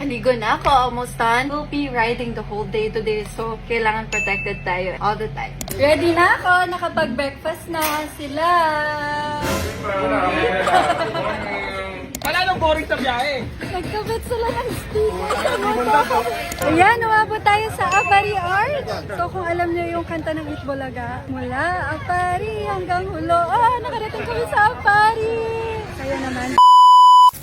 nakaligo na ako. Almost done. We'll be riding the whole day today. So, kailangan protected tayo all the time. Ready na ako. Nakapag-breakfast na sila. Wala nang boring sa biyahe. Nagkabit sila ng sticker sa moto. Ayan, umabot tayo sa Apari Art. So, kung alam niyo yung kanta ng Itbulaga, mula Apari hanggang Hulo. Nakarating kami sa Apari. Kaya naman.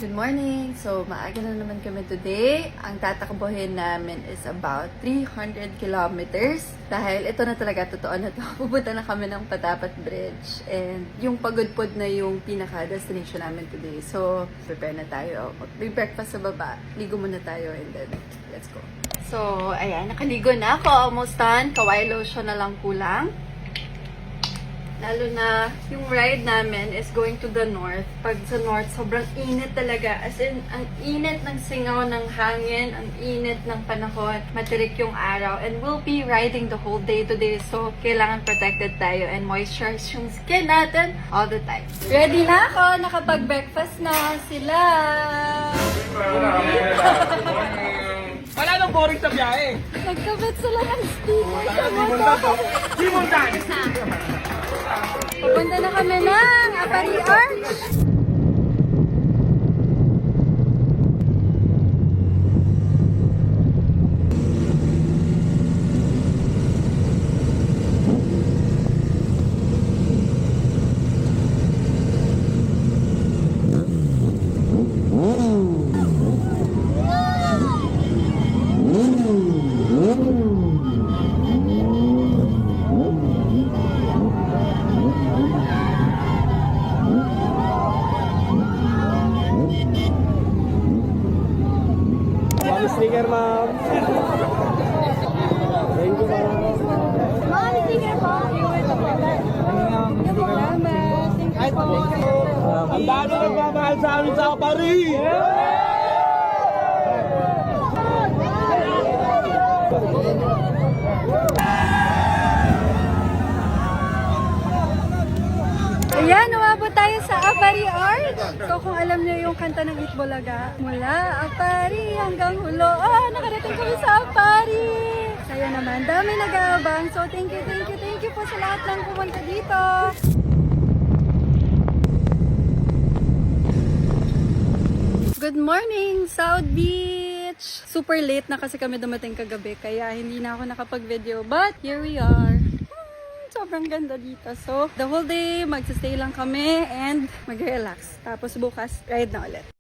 Good morning! So, maaga na naman kami today. Ang tatakbuhin namin is about 300 kilometers. Dahil ito na talaga, totoo na to. Pupunta na kami ng Patapat Bridge. And yung Pagudpod na yung pinaka-destination namin today. So, prepare na tayo. Mag-breakfast sa baba. Ligo muna tayo and then, let's go. So, ayan, nakaligo na ako. Almost done. Kawaii lotion na lang kulang. Lalo na yung ride namin is going to the north. Pag sa north, sobrang init talaga. As in, ang init ng singaw ng hangin, ang init ng panahon, matirik yung araw. And we'll be riding the whole day today. So, kailangan protected tayo and moisturize yung skin natin all the time. Ready na ako! Nakapag-breakfast na sila! Wala nang boring sa biyahe. Nagkabit sila ng sticker sa moto. Simon Dan! Pupunta na kami ng Apari Arch. Sticker, ma'am. Thank you, ma'am. Mga sticker po. Ay, ang dami nagmamahal sa amin sa Apari! Ayan, umabot tayo sa Apari Art. So, kung alam niyo yung kanta ng Itbulaga, mula Apari hanggang Hulo. Nakarating kami sa Apari. Kaya naman, dami nag-aabang. So, thank you po sa lahat ng pumunta dito. Good morning, South Beach! Super late na kasi kami dumating kagabi, kaya hindi na ako nakapag-video. But, here we are. Sobrang ganda dito. So, the whole day, magsistay lang kami and mag-relax. Tapos bukas, ride na ulit.